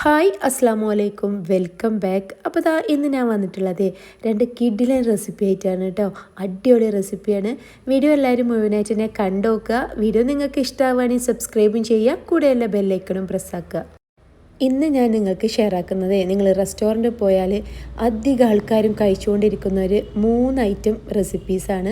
Hi അസ്സാമു അലൈക്കും welcome back. അപ്പോൾ ദാ ഇന്ന് ഞാൻ വന്നിട്ടുള്ളത് രണ്ട് കിഡിലൻ റെസിപ്പി ആയിട്ടാണ് കേട്ടോ. അടിപൊളി റെസിപ്പിയാണ്. വീഡിയോ എല്ലാവരും മുഴുവനായിട്ട് തന്നെ കണ്ടു നോക്കുക. വീഡിയോ നിങ്ങൾക്ക് ഇഷ്ടമാവുകയാണെങ്കിൽ സബ്സ്ക്രൈബും ചെയ്യുക, കൂടെയുള്ള ബെല്ലൈക്കണും പ്രസ്സാക്കുക. ഇന്ന് ഞാൻ നിങ്ങൾക്ക് ഷെയർ ആക്കുന്നത് നിങ്ങൾ റെസ്റ്റോറൻറ്റിൽ പോയാൽ അധികം ആൾക്കാരും കഴിച്ചുകൊണ്ടിരിക്കുന്ന ഒരു 3 ഐറ്റം റെസിപ്പീസാണ്.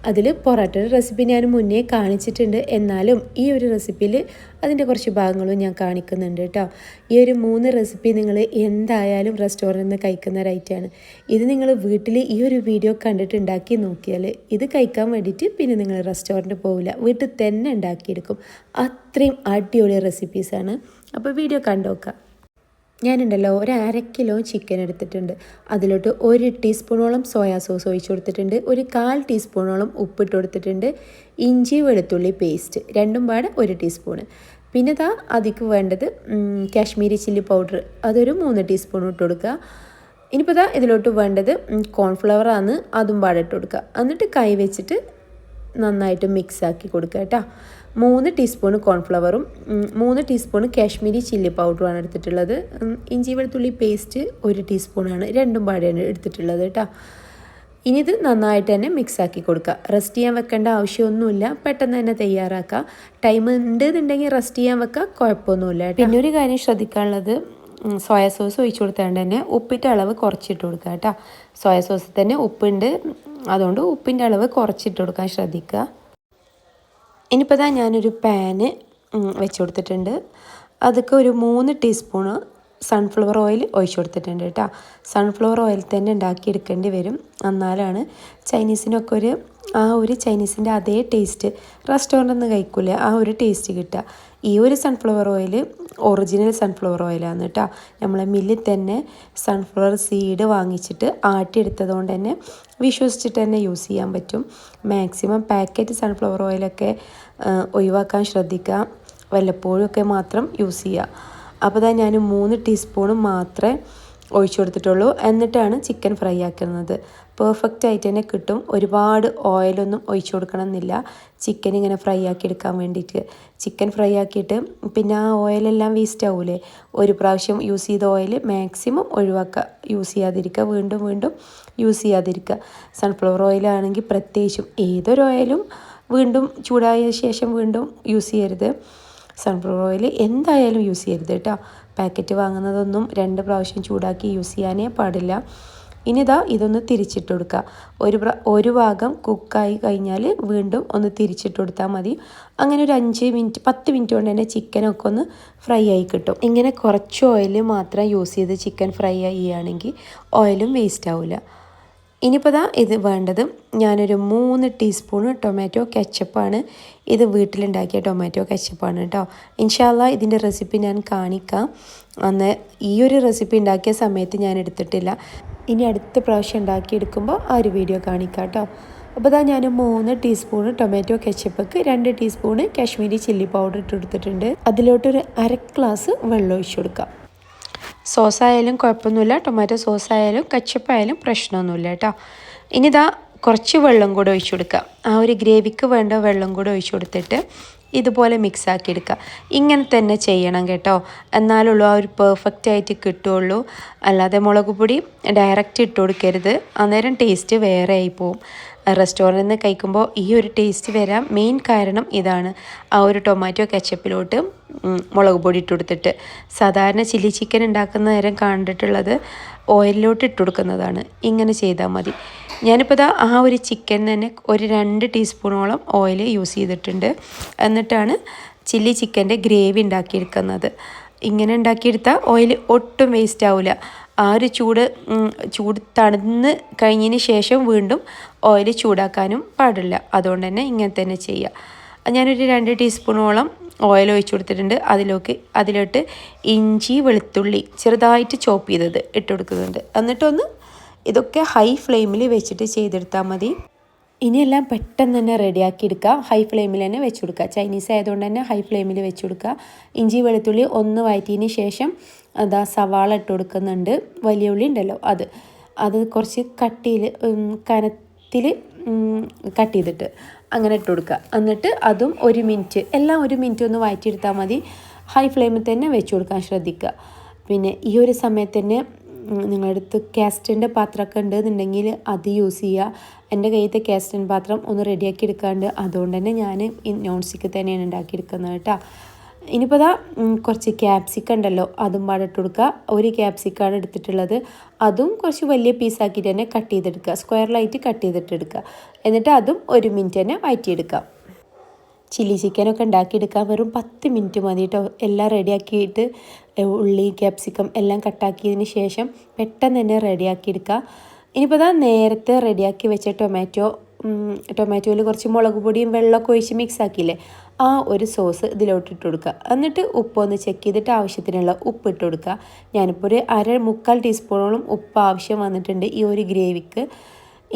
അതിൽ പൊറോട്ടയുടെ റെസിപ്പി ഞാൻ മുന്നേ കാണിച്ചിട്ടുണ്ട്, എന്നാലും ഈ ഒരു റെസിപ്പിയിൽ അതിൻ്റെ കുറച്ച് ഭാഗങ്ങളും ഞാൻ കാണിക്കുന്നുണ്ട് കേട്ടോ. ഈ ഒരു 3 റെസിപ്പി നിങ്ങൾ എന്തായാലും റെസ്റ്റോറൻറ്റിൽ നിന്ന് കഴിക്കുന്ന ഒരു ഐറ്റമാണ്. ഇത് നിങ്ങൾ വീട്ടിൽ ഈ ഒരു വീഡിയോ കണ്ടിട്ട് ഉണ്ടാക്കി നോക്കിയാൽ ഇത് കഴിക്കാൻ വേണ്ടിയിട്ട് പിന്നെ നിങ്ങൾ റെസ്റ്റോറൻറ്റിൽ പോവില്ല, വീട്ടിൽ തന്നെ ഉണ്ടാക്കിയെടുക്കും. അത്രയും അടിപൊളി റെസിപ്പീസാണ്. അപ്പോൾ വീഡിയോ കണ്ടുനോക്കാം. ഞാനുണ്ടല്ലോ ഒരു 1/2 കിലോ ചിക്കൻ എടുത്തിട്ടുണ്ട്. അതിലോട്ട് 1 ടീസ്പൂണോളം സോയാ സോസ് ഒഴിച്ച് കൊടുത്തിട്ടുണ്ട്. ഒരു 1/4 ടീസ്പൂണോളം ഉപ്പിട്ട് കൊടുത്തിട്ടുണ്ട്. ഇഞ്ചി വെളുത്തുള്ളി പേസ്റ്റ് രണ്ടും പാടെ 1 ടീസ്പൂണ്. പിന്നെ അതിക്ക് വേണ്ടത് കാശ്മീരി ചില്ലി പൗഡർ, അതൊരു 3 ടീസ്പൂൺ ഇട്ട് കൊടുക്കുക. ഇനിയിപ്പോൾ ഇതിലോട്ട് വേണ്ടത് കോൺഫ്ലവറാണ്, അതും പാടെ ഇട്ട് കൊടുക്കുക. എന്നിട്ട് കൈ വെച്ചിട്ട് നന്നായിട്ട് മിക്സ് ആക്കി കൊടുക്കുക കേട്ടോ. 3 ടീസ്പൂൺ കോൺഫ്ലവറും 3 ടീസ്പൂൺ കാശ്മീരി ചില്ലി പൗഡറുമാണ് എടുത്തിട്ടുള്ളത്. ഇഞ്ചി വെളുത്തുള്ളി പേസ്റ്റ് 1 ടീസ്പൂണാണ്, രണ്ടും പാടെയാണ് എടുത്തിട്ടുള്ളത് കേട്ടോ. ഇനി ഇത് നന്നായിട്ട് തന്നെ മിക്സ് ആക്കി കൊടുക്കുക. റെസ്റ്റ് ചെയ്യാൻ വെക്കേണ്ട ആവശ്യമൊന്നുമില്ല, പെട്ടെന്ന് തന്നെ തയ്യാറാക്കുക. ടൈം ഉണ്ടെന്നുണ്ടെങ്കിൽ റെസ്റ്റ് ചെയ്യാൻ വെക്കുക, കുഴപ്പമൊന്നുമില്ല. പിന്നെ ഒരു കാര്യം ശ്രദ്ധിക്കാനുള്ളത്, സോയാ സോസ് ഒഴിച്ച് കൊടുത്താണ്ട് തന്നെ ഉപ്പിൻ്റെ അളവ് കുറച്ചിട്ട് കൊടുക്കുക കേട്ടോ. സോയാ സോസിൽ തന്നെ ഉപ്പുണ്ട്, അതുകൊണ്ട് ഉപ്പിൻ്റെ അളവ് കുറച്ചിട്ട് കൊടുക്കാൻ ശ്രദ്ധിക്കുക. ഇനിയിപ്പോൾ ഞാനൊരു പാന് വെച്ച് കൊടുത്തിട്ടുണ്ട്. അതൊക്കെ ഒരു 3 ടീസ്പൂണ് സൺഫ്ലവർ ഓയിൽ ഒഴിച്ച് കൊടുത്തിട്ടുണ്ട് കേട്ടോ. സൺഫ്ലവർ ഓയിൽ തന്നെ ഉണ്ടാക്കിയെടുക്കേണ്ടി വരും, എന്നാലാണ് ചൈനീസിനൊക്കെ ആ ഒരു ചൈനീസിൻ്റെ അതേ ടേസ്റ്റ് റെസ്റ്റോറൻറ്റിൽ നിന്ന് കഴിക്കില്ല, ആ ഒരു ടേസ്റ്റ് കിട്ടുക. ഈ ഒരു സൺഫ്ലവർ ഓയിൽ ഒറിജിനൽ സൺഫ്ലവർ ഓയിലാണ് കേട്ടോ. നമ്മളെ മില്ലിൽ തന്നെ സൺഫ്ലവർ സീഡ് വാങ്ങിച്ചിട്ട് ആട്ടിയെടുത്തത് കൊണ്ട് തന്നെ വിശ്വസിച്ചിട്ട് തന്നെ യൂസ് ചെയ്യാൻ പറ്റും. മാക്സിമം പാക്കറ്റ് സൺഫ്ലവർ ഓയിലൊക്കെ ഒഴിവാക്കാൻ ശ്രദ്ധിക്കുക, വല്ലപ്പോഴും ഒക്കെ മാത്രം യൂസ് ചെയ്യുക. അപ്പോൾ ഞാൻ 3 ടീസ്പൂൺ മാത്രമേ ഒഴിച്ചു കൊടുത്തിട്ടുള്ളൂ. എന്നിട്ടാണ് ചിക്കൻ ഫ്രൈ ആക്കുന്നത്. പെർഫെക്റ്റ് ആയിട്ട് തന്നെ കിട്ടും. ഒരുപാട് ഓയിലൊന്നും ഒഴിച്ചു കൊടുക്കണമെന്നില്ല ചിക്കൻ ഇങ്ങനെ ഫ്രൈ ആക്കി എടുക്കാൻ വേണ്ടിയിട്ട്. ചിക്കൻ ഫ്രൈ ആക്കിയിട്ട് പിന്നെ ആ ഓയിലെല്ലാം വേസ്റ്റ് ആവൂലേ, ഒരു പ്രാവശ്യം യൂസ് ചെയ്ത ഓയിൽ മാക്സിമം ഒഴിവാക്കുക, യൂസ് ചെയ്യാതിരിക്കുക, വീണ്ടും വീണ്ടും യൂസ് ചെയ്യാതിരിക്കുക. സൺഫ്ലവർ ഓയിലാണെങ്കിൽ പ്രത്യേകിച്ചും, ഏതൊരു ഓയിലും വീണ്ടും ചൂടായ ശേഷം വീണ്ടും യൂസ് ചെയ്യരുത്. സൺഫ്ലവർ ഓയിൽ എന്തായാലും യൂസ് ചെയ്യരുത് കേട്ടോ. പാക്കറ്റ് വാങ്ങുന്നതൊന്നും 2 പ്രാവശ്യം ചൂടാക്കി യൂസ് ചെയ്യാനേ പാടില്ല. ഇനി ഇതൊന്ന് തിരിച്ചിട്ട് കൊടുക്കുക. ഒരു ഭാഗം കുക്കായി കഴിഞ്ഞാൽ വീണ്ടും ഒന്ന് തിരിച്ചിട്ട് കൊടുത്താൽ മതി. അങ്ങനെ ഒരു 5 മിനിറ്റ് 10 മിനിറ്റ് കൊണ്ട് തന്നെ ചിക്കനൊക്കെ ഒന്ന് ഫ്രൈ ആയി കിട്ടും. ഇങ്ങനെ കുറച്ച് ഓയിൽ മാത്രം യൂസ് ചെയ്ത് ചിക്കൻ ഫ്രൈ ചെയ്യുകയാണെങ്കിൽ ഓയിലും വേസ്റ്റ് ആവില്ല. ഇനിയിപ്പോൾ ഇത് വേണ്ടത് ഞാനൊരു 3 ടീസ്പൂൺ ടൊമാറ്റോ കെച്ചപ്പാണ്. ഇത് വീട്ടിലുണ്ടാക്കിയ ടൊമാറ്റോ കെച്ചപ്പാണ് കേട്ടോ. ഇൻഷാ അല്ലാഹ് ഇതിൻ്റെ റെസിപ്പി ഞാൻ കാണിക്കാം. അന്ന് ഈ ഒരു റെസിപ്പി ഉണ്ടാക്കിയ സമയത്ത് ഞാൻ എടുത്തിട്ടില്ല, ഇനി അടുത്ത പ്രാവശ്യം ഉണ്ടാക്കിയെടുക്കുമ്പോൾ ആ ഒരു വീഡിയോ കാണിക്കാം കേട്ടോ. അപ്പോൾ ഞാൻ 3 ടീസ്പൂൺ ടൊമാറ്റോ കെച്ചപ്പക്ക് 2 ടീസ്പൂൺ കാശ്മീരി ചില്ലി പൗഡർ ഇട്ട് കൊടുത്തിട്ടുണ്ട്. അതിലോട്ടൊരു 1/2 ഗ്ലാസ് വെള്ളം ഒഴിച്ചു കൊടുക്കാം. സോസായാലും കുഴപ്പമൊന്നുമില്ല, ടൊമാറ്റോ സോസായാലും കെച്ചപ്പായാലും പ്രശ്നമൊന്നുമില്ല കേട്ടോ. ഇനി കുറച്ച് വെള്ളം കൂടെ ഒഴിച്ചു കൊടുക്കുക. ആ ഒരു ഗ്രേവിക്ക് വേണ്ട വെള്ളം കൂടെ ഒഴിച്ചു കൊടുത്തിട്ട് ഇതുപോലെ മിക്സ് ആക്കി എടുക്കുക. ഇങ്ങനെ തന്നെ ചെയ്യണം കേട്ടോ, എന്നാലുള്ളൂ ആ ഒരു പെർഫെക്റ്റ് ആയിട്ട് കിട്ടുകയുള്ളൂ. അല്ലാതെ മുളക് പൊടി ഡയറക്റ്റ് ഇട്ട് കൊടുക്കരുത്, അന്നേരം ടേസ്റ്റ് വേറെ ആയി പോവും. റെസ്റ്റോറൻറ്റിൽ നിന്ന് കഴിക്കുമ്പോൾ ഈ ഒരു ടേസ്റ്റ് വരാൻ മെയിൻ കാരണം ഇതാണ്. ആ ഒരു ടൊമാറ്റോ കെച്ചപ്പിലോട്ട് മുളക് പൊടി ഇട്ട് കൊടുത്തിട്ട്, സാധാരണ ചില്ലി ചിക്കൻ ഉണ്ടാക്കുന്ന നേരം കണ്ടിട്ടുള്ളത് ഓയിലിലോട്ട് ഇട്ട് കൊടുക്കുന്നതാണ്. ഇങ്ങനെ ചെയ്താൽ മതി. ഞാനിപ്പോൾ ആ ഒരു ചിക്കൻ തന്നെ ഒരു 2 ടീസ്പൂണോളം ഓയിൽ യൂസ് ചെയ്തിട്ടുണ്ട്. എന്നിട്ടാണ് ചില്ലി ചിക്കൻ്റെ ഗ്രേവി ഉണ്ടാക്കിയെടുക്കുന്നത്. ഇങ്ങനെ ഉണ്ടാക്കിയെടുത്താൽ ഓയിൽ ഒട്ടും വേസ്റ്റ് ആവില്ല. ആ ഒരു ചൂട് തണുന്ന് കഴിഞ്ഞതിന് ശേഷം വീണ്ടും ഓയിൽ ചൂടാക്കാനും പാടില്ല. അതുകൊണ്ട് തന്നെ ഇങ്ങനെ തന്നെ ചെയ്യുക. ഞാനൊരു 2 ടീസ്പൂണോളം ഓയിൽ ഒഴിച്ചു കൊടുത്തിട്ടുണ്ട്. അതിലോട്ട് ഇഞ്ചി വെളുത്തുള്ളി ചെറുതായിട്ട് ചോപ്പ് ചെയ്തത് ഇട്ട് കൊടുക്കുന്നുണ്ട്. എന്നിട്ടൊന്ന് ഇതൊക്കെ ഹൈ ഫ്ലെയിമിൽ വെച്ചിട്ട് ചെയ്തെടുത്താൽ മതി. ഇനിയെല്ലാം പെട്ടെന്ന് തന്നെ റെഡിയാക്കി എടുക്കുക. ഹൈ ഫ്ലെയിമിൽ തന്നെ വെച്ച് കൊടുക്കുക. ചൈനീസ് ആയതുകൊണ്ട് തന്നെ ഹൈ ഫ്ലെയിമിൽ വെച്ച് കൊടുക്കുക. ഇഞ്ചി വെളുത്തുള്ളി ഒന്ന് വഴറ്റിയതിന് ശേഷം സവാള ഇട്ട് കൊടുക്കുന്നുണ്ട്. വലിയ ഉള്ളി ഉണ്ടല്ലോ, അത് കുറച്ച് കനത്തിൽ കട്ട് ചെയ്തിട്ട് അങ്ങനെ ഇട്ട് കൊടുക്കുക. എന്നിട്ട് അതും 1 മിനിറ്റ്, എല്ലാം 1 മിനിറ്റ് ഒന്ന് വഴറ്റിയെടുത്താൽ മതി. ഹൈ ഫ്ലെയിമിൽ തന്നെ വെച്ച് കൊടുക്കാൻ ശ്രദ്ധിക്കുക. പിന്നെ ഈ ഒരു സമയത്ത് തന്നെ നിങ്ങളുടെ അടുത്ത് കാസ്റ്റിൻ്റെ പാത്രമൊക്കെ ഉണ്ടെന്നുണ്ടെങ്കിൽ അത് യൂസ് ചെയ്യുക. എൻ്റെ കയ്യിലത്തെ കാസ്റ്റിൻ പാത്രം ഒന്ന് റെഡിയാക്കി എടുക്കാണ്ട്, അതുകൊണ്ട് തന്നെ ഞാൻ നോൺ സ്റ്റിക്ക് തന്നെയാണ് ഉണ്ടാക്കിയെടുക്കുന്നത് കേട്ടോ. ഇനിയിപ്പോൾ ഇതാ കുറച്ച് ക്യാപ്സിക്കം ഉണ്ടല്ലോ, അതും പാടെ ഇട്ട് കൊടുക്കുക. ഒരു ക്യാപ്സിക്കാണ് എടുത്തിട്ടുള്ളത്, അതും കുറച്ച് വലിയ പീസാക്കിയിട്ട് തന്നെ കട്ട് ചെയ്തെടുക്കുക, സ്ക്വയറിലായിട്ട് കട്ട് ചെയ്തിട്ട് എടുക്കുക. എന്നിട്ട് അതും 1 മിനിറ്റ് തന്നെ വഴറ്റിയെടുക്കുക. ചില്ലി ചിക്കനൊക്കെ ഉണ്ടാക്കിയെടുക്കാൻ വെറും 10 മിനിറ്റ് മതി കേട്ടോ. എല്ലാം റെഡിയാക്കിയിട്ട് ഉള്ളി ക്യാപ്സിക്കം എല്ലാം കട്ടാക്കിയതിന് ശേഷം പെട്ടെന്ന് തന്നെ റെഡിയാക്കിയെടുക്കുക. ഇനിയിപ്പോൾ ഇതാ നേരത്തെ റെഡിയാക്കി വെച്ച ടൊമാറ്റോയിൽ കുറച്ച് മുളക് പൊടിയും വെള്ളമൊക്കെ ഒഴിച്ച് മിക്സ് ആക്കിയില്ലേ, ആ ഒരു സോസ് ഇതിലോട്ട് ഇട്ട് കൊടുക്കുക. എന്നിട്ട് ഉപ്പൊന്ന് ചെക്ക് ചെയ്തിട്ട് ആവശ്യത്തിനുള്ള ഉപ്പ് ഇട്ട് കൊടുക്കുക. ഞാനിപ്പോൾ ഒരു 1/4 ടീസ്പൂണോളം ഉപ്പ് ആവശ്യം വന്നിട്ടുണ്ട് ഈ ഒരു ഗ്രേവിക്ക്.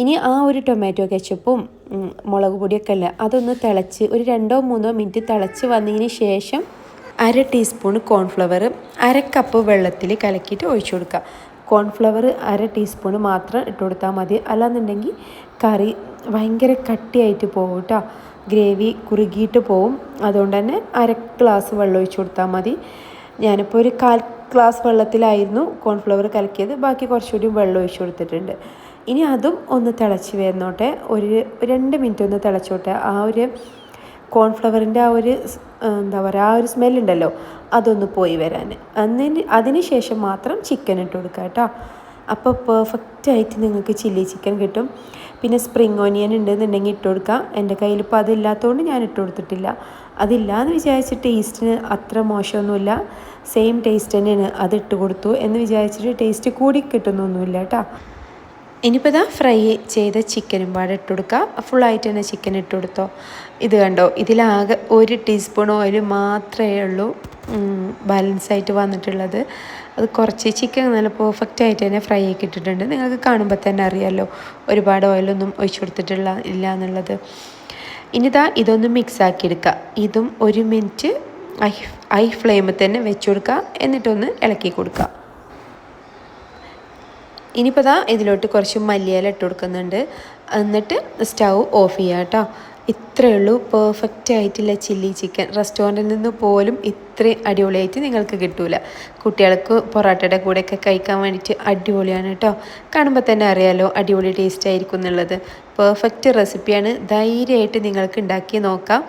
ഇനി ആ ഒരു ടൊമാറ്റോ കെച്ചപ്പും മുളക് പൊടിയൊക്കെ അല്ല, അതൊന്ന് തിളച്ച് ഒരു 2-3 മിനിറ്റ് തിളച്ച് വന്നതിന് ശേഷം 1/2 ടീസ്പൂൺ കോൺഫ്ലവർ 1/2 കപ്പ് വെള്ളത്തിൽ കലക്കിയിട്ട് ഒഴിച്ചു കൊടുക്കുക. കോൺഫ്ലവർ 1/2 ടീസ്പൂൺ മാത്രം ഇട്ട് കൊടുത്താൽ മതി, അല്ലാന്നുണ്ടെങ്കിൽ കറി ഭയങ്കര കട്ടിയായിട്ട് പോകും കേട്ടോ, ഗ്രേവി കുറുകിയിട്ട് പോവും. അതുകൊണ്ട് തന്നെ 1/2 ഗ്ലാസ് വെള്ളം ഒഴിച്ചു കൊടുത്താൽ മതി. ഞാനിപ്പോൾ ഒരു 1/4 ഗ്ലാസ് വെള്ളത്തിലായിരുന്നു കോൺഫ്ലവർ കലക്കിയത്, ബാക്കി കുറച്ചുകൂടി വെള്ളം ഒഴിച്ചു കൊടുത്തിട്ടുണ്ട്. ഇനി അതും ഒന്ന് തിളച്ച് വരുന്നോട്ടെ, ഒരു 2 മിനിറ്റ് ഒന്ന് തിളച്ചോട്ടെ. ആ ഒരു കോൺഫ്ലവറിൻ്റെ ആ ഒരു എന്താ പറയുക, ആ ഒരു സ്മെല്ലുണ്ടല്ലോ, അതൊന്ന് പോയി വരാൻ. അതിന് ശേഷം മാത്രം ചിക്കൻ ഇട്ട് കൊടുക്കുക കേട്ടോ. അപ്പോൾ പെർഫെക്റ്റായിട്ട് നിങ്ങൾക്ക് ചില്ലി ചിക്കൻ കിട്ടും. പിന്നെ സ്പ്രിങ് ഓനിയൻ ഉണ്ടെന്നുണ്ടെങ്കിൽ ഇട്ട് കൊടുക്കാം. എൻ്റെ കയ്യിലിപ്പോൾ അതില്ലാത്തതുകൊണ്ട് ഞാൻ ഇട്ട് കൊടുത്തിട്ടില്ല. അതില്ലാന്ന് വിചാരിച്ചിട്ട് ടേസ്റ്റിന് അത്ര മോശമൊന്നുമില്ല, സെയിം ടേസ്റ്റ് തന്നെയാണ്. അത് ഇട്ട് കൊടുത്തു എന്ന് വിചാരിച്ചിട്ട് ടേസ്റ്റ് കൂടി കിട്ടുന്നൊന്നുമില്ല കേട്ടോ. ഇനിയിപ്പോൾ ഇതാ ഫ്രൈ ചെയ്ത ചിക്കനും പാടെ ഇട്ട് കൊടുക്കുക. ഫുള്ളായിട്ട് തന്നെ ചിക്കൻ ഇട്ട് കൊടുത്തോ. ഇത് കണ്ടോ, ഇതിലാകെ 1 ടീസ്പൂൺ ഓയിൽ മാത്രമേ ഉള്ളൂ ബാലൻസായിട്ട് വന്നിട്ടുള്ളത്. അത് കുറച്ച് ചിക്കൻ നല്ല പെർഫെക്റ്റായിട്ട് തന്നെ ഫ്രൈ ആക്കി ഇട്ടിട്ടുണ്ട്. നിങ്ങൾക്ക് കാണുമ്പോൾ തന്നെ അറിയാമല്ലോ ഒരുപാട് ഓയിലൊന്നും ഒഴിച്ചു കൊടുത്തിട്ടില്ല എന്നുള്ളത്. ഇനിതാ ഇതൊന്ന് മിക്സ് ആക്കി എടുക്കുക. ഇതും 1 മിനിറ്റ് ഹൈ ഫ്ലെയിമിൽ തന്നെ വെച്ച് കൊടുക്കുക, എന്നിട്ടൊന്ന് ഇളക്കി കൊടുക്കുക. ഇനിയിപ്പോൾ ഇതാ ഇതിലോട്ട് കുറച്ച് മല്ലിയില ഇട്ട് കൊടുക്കുന്നുണ്ട്, എന്നിട്ട് സ്റ്റൗ ഓഫ് ചെയ്യുക കേട്ടോ. ഇത്രയേ ഉള്ളൂ പെർഫെക്റ്റ് ആയിട്ടുള്ള ചില്ലി ചിക്കൻ. റെസ്റ്റോറൻറ്റിൽ നിന്ന് പോലും ഇത്രയും അടിപൊളിയായിട്ട് നിങ്ങൾക്ക് കിട്ടില്ല. കുട്ടികൾക്ക് പൊറോട്ടയുടെ കൂടെയൊക്കെ കഴിക്കാൻ വേണ്ടിയിട്ട് അടിപൊളിയാണ് കേട്ടോ. കാണുമ്പോൾ തന്നെ അറിയാമല്ലോ അടിപൊളി ടേസ്റ്റ് ആയിരിക്കും എന്നുള്ളത്. പെർഫെക്റ്റ് റെസിപ്പിയാണ്, ധൈര്യമായിട്ട് നിങ്ങൾക്ക് ഉണ്ടാക്കി നോക്കാം,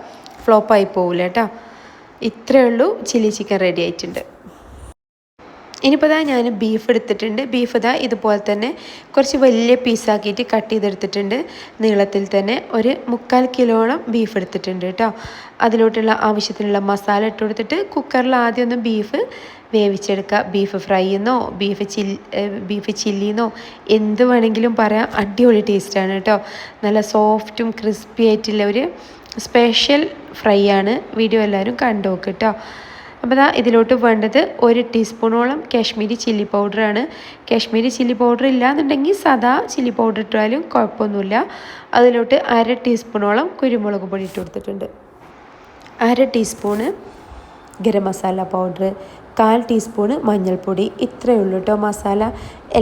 ഫ്ലോപ്പായി പോവില്ല കേട്ടോ. ഇത്രയേ ഉള്ളൂ, ചില്ലി ചിക്കൻ റെഡി ആയിട്ടുണ്ട്. ഇനിയിപ്പോൾ ഇതാ ഞാൻ ബീഫ് എടുത്തിട്ടുണ്ട്. ബീഫ് ഇതാ ഇതുപോലെ തന്നെ കുറച്ച് വലിയ പീസാക്കിയിട്ട് കട്ട് ചെയ്തെടുത്തിട്ടുണ്ട്. നീളത്തിൽ തന്നെ ഒരു 3/4 കിലോളം ബീഫ് എടുത്തിട്ടുണ്ട് കേട്ടോ. അതിലോട്ടുള്ള ആവശ്യത്തിനുള്ള മസാല ഇട്ട് കൊടുത്തിട്ട് കുക്കറിൽ ആദ്യം ഒന്ന് ബീഫ് വേവിച്ചെടുക്കുക. ബീഫ് ഫ്രൈ എന്നോ ബീഫ് ചില്ലിന്നോ എന്ത് വേണമെങ്കിലും പറയാം, അടിപൊളി ടേസ്റ്റാണ് കേട്ടോ. നല്ല സോഫ്റ്റും ക്രിസ്പി ആയിട്ടുള്ള ഒരു സ്പെഷ്യൽ ഫ്രൈ ആണ്. വീഡിയോ എല്ലാവരും കണ്ടു നോക്ക് കേട്ടോ. അപ്പോൾ ഇതാ ഇതിലോട്ട് വേണ്ടത് 1 ടീസ്പൂണോളം കാശ്മീരി ചില്ലി പൗഡറാണ്. കാശ്മീരി ചില്ലി പൗഡർ ഇല്ലയെന്നുണ്ടെങ്കിൽ സാദാ ചില്ലി പൗഡർ ഇട്ടാലും കുഴപ്പമൊന്നുമില്ല. അതിലോട്ട് 1/2 ടീസ്പൂണോളം കുരുമുളക് പൊടി ഇട്ട് കൊടുത്തിട്ടുണ്ട്. 1/2 teaspoon garam masala powder, 1/4 teaspoon മഞ്ഞൾപ്പൊടി. ഇത്രയേ ഉള്ളൂ കേട്ടോ മസാല.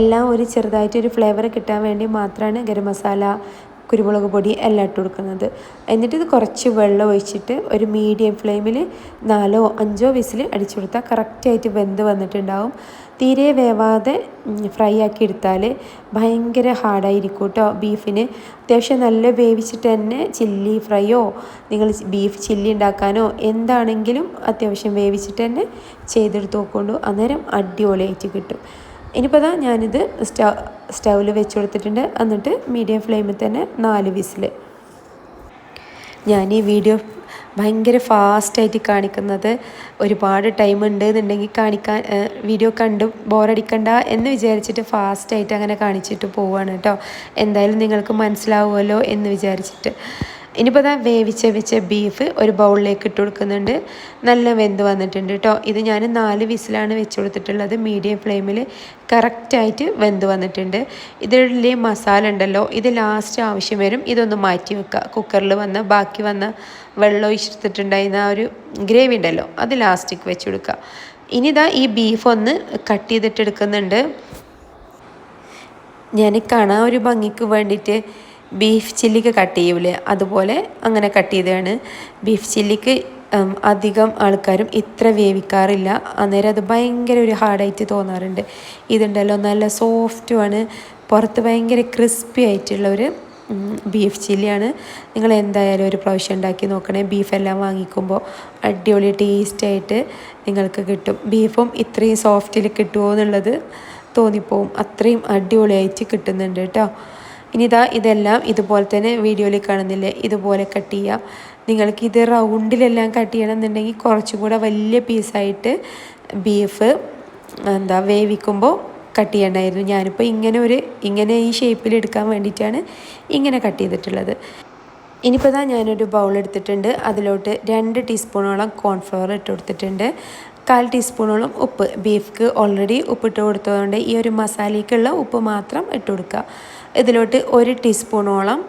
എല്ലാം ഒരു ചെറുതായിട്ടൊരു ഫ്ലേവർ കിട്ടാൻ വേണ്ടി മാത്രമാണ് ഗരം മസാല, കുരുമുളക് പൊടി എല്ലാം ഇട്ട് കൊടുക്കുന്നത്. എന്നിട്ട് ഇത് കുറച്ച് വെള്ളം ഒഴിച്ചിട്ട് ഒരു മീഡിയം ഫ്ലെയിമിൽ 4-5 വിസിൽ അടിച്ചു കൊടുത്താൽ കറക്റ്റായിട്ട് വെന്ത് വന്നിട്ടുണ്ടാവും. തീരെ വേവാതെ ഫ്രൈ ആക്കി എടുത്താൽ ഭയങ്കര ഹാർഡായിരിക്കും കേട്ടോ ബീഫിന്. അത്യാവശ്യം നല്ല വേവിച്ചിട്ട് തന്നെ ചില്ലി ഫ്രൈയോ നിങ്ങൾ ബീഫ് ചില്ലി ഉണ്ടാക്കാനോ എന്താണെങ്കിലും അത്യാവശ്യം വേവിച്ചിട്ട് തന്നെ ചെയ്തെടുത്ത് നോക്കൊണ്ടു, അന്നേരം അടിപൊളിയായിട്ട് കിട്ടും. ഇനിയിപ്പോൾ ഇതാ ഞാനിത് സ്റ്റൗവിൽ വെച്ച് കൊടുത്തിട്ടുണ്ട്. എന്നിട്ട് മീഡിയം ഫ്ലെയിമിൽ തന്നെ 4 വിസിൽ. ഞാൻ ഈ വീഡിയോ ഭയങ്കര ഫാസ്റ്റായിട്ട് കാണിക്കുന്നത്, ഒരുപാട് ടൈം ഉണ്ട് എന്നുണ്ടെങ്കിൽ വീഡിയോ കണ്ട് ബോറടിക്കണ്ട എന്ന് വിചാരിച്ചിട്ട് ഫാസ്റ്റായിട്ട് അങ്ങനെ കാണിച്ചിട്ട് പോവുകയാണ് കേട്ടോ. എന്തായാലും നിങ്ങൾക്ക് മനസ്സിലാവുമല്ലോ എന്ന് വിചാരിച്ചിട്ട്. ഇനിയിപ്പോൾ ഇതാ വേവിച്ച ബീഫ് ഒരു ബൗളിലേക്ക് ഇട്ട് കൊടുക്കുന്നുണ്ട്. നല്ല വെന്ത് വന്നിട്ടുണ്ട് കേട്ടോ. ഇത് ഞാൻ 4 വിസിലാണ് വെച്ച് കൊടുത്തിട്ടുള്ളത്. മീഡിയം ഫ്ലെയിമിൽ കറക്റ്റായിട്ട് വെന്ത് വന്നിട്ടുണ്ട്. ഇതിലെ മസാല ഉണ്ടല്ലോ, ഇത് ലാസ്റ്റ് ആവശ്യം വരും. ഇതൊന്ന് മാറ്റി വെക്കുക. കുക്കറിൽ ബാക്കി വന്ന വെള്ളം ഒഴിച്ചെടുത്തിട്ടുണ്ടായിരുന്ന ആ ഒരു ഗ്രേവി ഉണ്ടല്ലോ, അത് ലാസ്റ്റിക്ക് വെച്ച് കൊടുക്കുക. ഇനി ഇതാ ഈ ബീഫ് ഒന്ന് കട്ട് ചെയ്തിട്ട് എടുക്കുന്നുണ്ട്. ഞാൻ കാണാൻ ഒരു ഭംഗിക്ക് വേണ്ടിയിട്ട് ബീഫ് ചില്ലിക്ക് കട്ട് ചെയ്യൂലേ, അതുപോലെ അങ്ങനെ കട്ട് ചെയ്തതാണ്. ബീഫ് ചില്ലിക്ക് അധികം ആൾക്കാരും ഇത്ര വേവിക്കാറില്ല. അന്നേരം അത് ഭയങ്കര ഒരു ഹാർഡായിട്ട് തോന്നാറുണ്ട്. ഇതുണ്ടല്ലോ നല്ല സോഫ്റ്റുമാണ്, പുറത്ത് ഭയങ്കര ക്രിസ്പി ആയിട്ടുള്ള ഒരു ബീഫ് ചില്ലിയാണ്. നിങ്ങൾ എന്തായാലും ഒരു പ്രാവശ്യം ഉണ്ടാക്കി നോക്കണേ. ബീഫെല്ലാം വാങ്ങിക്കുമ്പോൾ അടിപൊളി ടേസ്റ്റായിട്ട് നിങ്ങൾക്ക് കിട്ടും. ബീഫും ഇത്രയും സോഫ്റ്റിൽ കിട്ടുമോ എന്നുള്ളത് തോന്നിപ്പോവും, അത്രയും അടിപൊളിയായിട്ട് കിട്ടുന്നുണ്ട് കേട്ടോ. ഇനിതാ ഇതെല്ലാം ഇതുപോലെ തന്നെ വീഡിയോയിൽ കാണുന്നില്ലേ, ഇതുപോലെ കട്ട് ചെയ്യാം. നിങ്ങൾക്ക് ഇത് റൗണ്ടിലെല്ലാം കട്ട് ചെയ്യണമെന്നുണ്ടെങ്കിൽ കുറച്ചും കൂടെ വലിയ പീസായിട്ട് ബീഫ് വേവിക്കുമ്പോൾ കട്ട് ചെയ്യണമായിരുന്നു. ഞാനിപ്പോൾ ഇങ്ങനെ ഈ ഷേപ്പിൽ എടുക്കാൻ വേണ്ടിയിട്ടാണ് ഇങ്ങനെ കട്ട് ചെയ്തിട്ടുള്ളത്. ഇനിയിപ്പോൾ ഞാനൊരു ബൗൾ എടുത്തിട്ടുണ്ട്. അതിലോട്ട് 2 ടീസ്പൂണോളം കോൺഫ്ലവർ ഇട്ട് കൊടുത്തിട്ടുണ്ട്. 1/4 ടീസ്പൂണോളം ഉപ്പ്. ബീഫ്ക്ക് ഓൾറെഡി ഉപ്പിട്ട് കൊടുത്തതുകൊണ്ട് ഈ ഒരു മസാലയ്ക്കുള്ള ഉപ്പ് മാത്രം ഇട്ട് കൊടുക്കുക. ഇതിലോട്ട് 1 ടീസ്പൂണോളം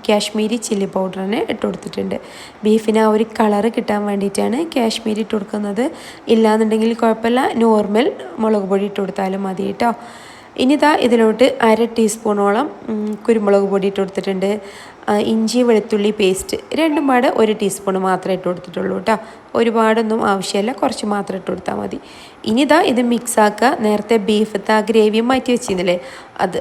കാശ്മീരി ചില്ലി പൗഡറിന് ഇട്ട് കൊടുത്തിട്ടുണ്ട്. ബീഫിന് ആ ഒരു കളറ് കിട്ടാൻ വേണ്ടിയിട്ടാണ് കാശ്മീരി ഇട്ട് കൊടുക്കുന്നത്. ഇല്ലാന്നുണ്ടെങ്കിൽ കുഴപ്പമില്ല, നോർമൽ മുളക് പൊടി ഇട്ട് കൊടുത്താലും മതി കേട്ടോ. ഇതിലോട്ട് 1/2 ടീസ്പൂണോളം കുരുമുളക് പൊടി ഇട്ട് കൊടുത്തിട്ടുണ്ട്. ഇഞ്ചി വെളുത്തുള്ളി പേസ്റ്റ് രണ്ടും പാടെ 1 ടീസ്പൂൺ മാത്രമേ ഇട്ട് കൊടുത്തിട്ടുള്ളൂ കേട്ടോ. ഒരുപാടൊന്നും ആവശ്യമില്ല, കുറച്ച് മാത്രം ഇട്ട് കൊടുത്താൽ മതി. ഇത് മിക്സാക്കുക. നേരത്തെ ബീഫത്തെ ആ ഗ്രേവി മാറ്റി വെച്ചിരുന്നില്ലേ,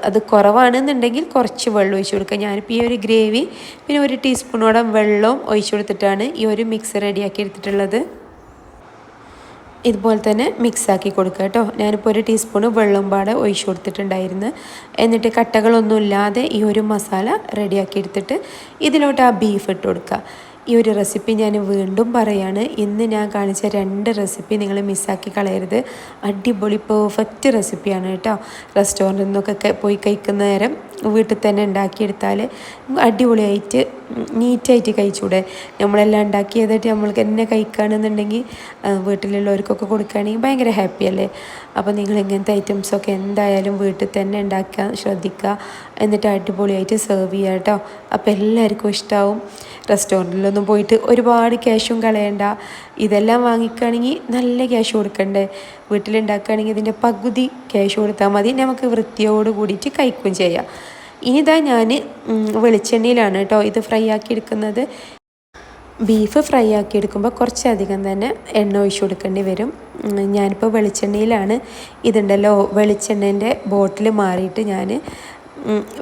അത് കുറവാണെന്നുണ്ടെങ്കിൽ കുറച്ച് വെള്ളം ഒഴിച്ച് കൊടുക്കുക. ഞാനിപ്പോൾ ഈ ഒരു ഗ്രേവി പിന്നെ 1 ടീസ്പൂണോളം വെള്ളവും ഒഴിച്ച് കൊടുത്തിട്ടാണ് ഈ ഒരു മിക്സ് റെഡിയാക്കി എടുത്തിട്ടുള്ളത്. ഇതുപോലെ തന്നെ മിക്സാക്കി കൊടുക്കുക കേട്ടോ. ഞാനിപ്പോൾ 1 ടീസ്പൂണ് വെള്ളം പാടെ ഒഴിച്ച് കൊടുത്തിട്ടുണ്ടായിരുന്നു. എന്നിട്ട് കട്ടകളൊന്നുമില്ലാതെ ഈ ഒരു മസാല റെഡിയാക്കി എടുത്തിട്ട് ഇതിലോട്ട് ആ ബീഫ് ഇട്ട് കൊടുക്കുക. ഈ ഒരു റെസിപ്പി ഞാൻ വീണ്ടും പറയാണ്, ഇന്ന് ഞാൻ കാണിച്ച 2 റെസിപ്പി നിങ്ങൾ മിസ്സാക്കി കളയരുത്. അടിപൊളി പെർഫെക്റ്റ് റെസിപ്പിയാണ് കേട്ടോ. റെസ്റ്റോറൻറ്റിൽ നിന്നൊക്കെ പോയി കഴിക്കുന്ന നേരം വീട്ടിൽ തന്നെ ഉണ്ടാക്കിയെടുത്താൽ അടിപൊളിയായിട്ട് നീറ്റായിട്ട് കഴിച്ചൂടെ. നമ്മളെല്ലാം ഉണ്ടാക്കി ചെയ്തിട്ട് നമ്മൾക്ക് തന്നെ കഴിക്കുകയാണെന്നുണ്ടെങ്കിൽ വീട്ടിലുള്ളവർക്കൊക്കെ കൊടുക്കുകയാണെങ്കിൽ ഭയങ്കര ഹാപ്പിയല്ലേ. അപ്പോൾ നിങ്ങൾ ഇങ്ങനത്തെ ഐറ്റംസൊക്കെ എന്തായാലും വീട്ടിൽ തന്നെ ഉണ്ടാക്കാൻ ശ്രദ്ധിക്കുക. എന്നിട്ട് അടിപൊളിയായിട്ട് സെർവ് ചെയ്യുക കേട്ടോ. അപ്പോൾ എല്ലാവർക്കും ഇഷ്ടമാവും. റെസ്റ്റോറൻറ്റിലൊന്നും പോയിട്ട് ഒരുപാട് ക്യാഷും കളയണ്ട. ഇതെല്ലാം വാങ്ങിക്കുകയാണെങ്കിൽ നല്ല ക്യാഷ് കൊടുക്കണ്ടേ. വീട്ടിലുണ്ടാക്കുകയാണെങ്കിൽ ഇതിൻ്റെ പകുതി ക്യാഷ് കൊടുത്താൽ മതി, നമുക്ക് വൃത്തിയോട് കൂടിയിട്ട് കഴിക്കുകയും ചെയ്യാം. ഞാൻ വെളിച്ചെണ്ണയിലാണ് കേട്ടോ ഇത് ഫ്രൈ ആക്കി എടുക്കുന്നത്. ബീഫ് ഫ്രൈ ആക്കി എടുക്കുമ്പോൾ കുറച്ചധികം തന്നെ എണ്ണ ഒഴിച്ച് കൊടുക്കേണ്ടി വരും. ഞാനിപ്പോൾ വെളിച്ചെണ്ണയിലാണ്. ഇതുണ്ടല്ലോ, വെളിച്ചെണ്ണേൻ്റെ ബോട്ടിൽ മാറിയിട്ട് ഞാൻ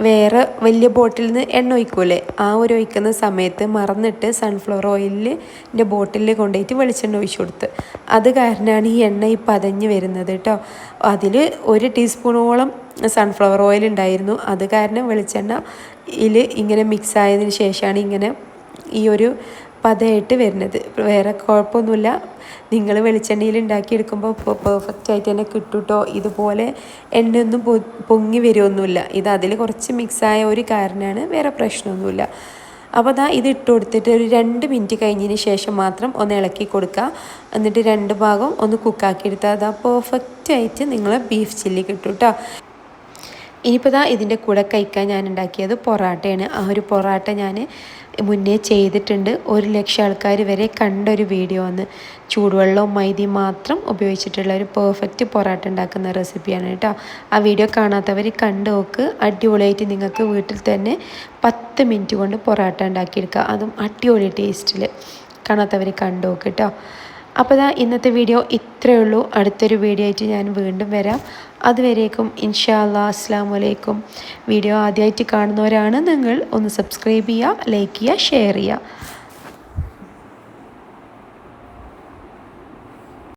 വേറെ വലിയ ബോട്ടിൽ നിന്ന് എണ്ണ ഒഴിക്കൂലേ, ആ ഒരു ഒഴിക്കുന്ന സമയത്ത് മറന്നിട്ട് സൺഫ്ലവർ ഓയിലിൻ്റെ ബോട്ടിലിൽ കൊണ്ടുപോയിട്ട് വെളിച്ചെണ്ണ ഒഴിച്ച് കൊടുത്ത്. അത് കാരണമാണ് ഈ എണ്ണ ഈ പതഞ്ഞ് വരുന്നത് കേട്ടോ. അതിൽ 1 ടീസ്പൂണോളം സൺഫ്ലവർ ഓയിൽ ഉണ്ടായിരുന്നു. അത് കാരണം വെളിച്ചെണ്ണയിൽ ഇങ്ങനെ മിക്സ് ആയതിന് ശേഷമാണ് ഇങ്ങനെ ഈ ഒരു പതയായിട്ട് വരുന്നത്. വേറെ കുഴപ്പമൊന്നുമില്ല. നിങ്ങൾ വെളിച്ചെണ്ണയിൽ ഉണ്ടാക്കിയെടുക്കുമ്പോൾ പെർഫെക്റ്റ് ആയിട്ട് തന്നെ കിട്ടും കേട്ടോ. ഇതുപോലെ എണ്ണയൊന്നും പൊങ്ങി വരുമൊന്നുമില്ല. അതിൽ കുറച്ച് മിക്സായ ഒരു കാരണമാണ്, വേറെ പ്രശ്നമൊന്നുമില്ല. അപ്പോൾ ഇത് ഇട്ട് കൊടുത്തിട്ട് ഒരു 2 മിനിറ്റ് കഴിഞ്ഞതിന് ശേഷം മാത്രം ഒന്ന് ഇളക്കി കൊടുക്കുക. എന്നിട്ട് 2 ഭാഗം ഒന്ന് കുക്കാക്കി എടുത്താൽ പെർഫെക്റ്റായിട്ട് നിങ്ങളെ ബീഫ് ചില്ലി കിട്ടും കേട്ടോ. ഇനിയിപ്പോൾ ഇതിൻ്റെ കൂടെ കഴിക്കാൻ ഞാൻ ഉണ്ടാക്കിയത് പൊറാട്ടയാണ്. ആ ഒരു പൊറാട്ട ഞാൻ മുന്നേ ചെയ്തിട്ടുണ്ട്. 1 ലക്ഷം ആൾക്കാർ വരെ കണ്ടൊരു വീഡിയോ ആണ്. ചൂടുവെള്ളവും മൈദയും മാത്രം ഉപയോഗിച്ചിട്ടുള്ള ഒരു പെർഫെക്റ്റ് പൊറാട്ട ഉണ്ടാക്കുന്ന റെസിപ്പിയാണ് കേട്ടോ. ആ വീഡിയോ കാണാത്തവർ കണ്ടു നോക്ക്. അടിപൊളിയായിട്ട് നിങ്ങൾക്ക് വീട്ടിൽ തന്നെ 10 മിനിറ്റ് കൊണ്ട് പൊറാട്ട ഉണ്ടാക്കിയെടുക്കുക, അതും അടിപൊളി ടേസ്റ്റിൽ. കാണാത്തവർ കണ്ടു നോക്ക് കേട്ടോ. അപ്പോൾ ഇന്നത്തെ വീഡിയോ ഇത്രയേ ഉള്ളൂ. അടുത്തൊരു വീഡിയോ ആയിട്ട് ഞാൻ വീണ്ടും വരാം. അതുവരേക്കും ഇൻഷാ അല്ലാഹ് അസ്സലാമു അലൈക്കും. വീഡിയോ ആദ്യമായിട്ട് കാണുന്നവരാണ് നിങ്ങൾ, ഒന്ന് സബ്സ്ക്രൈബ് ചെയ്യുക, ലൈക്ക് ചെയ്യുക, ഷെയർ ചെയ്യുക.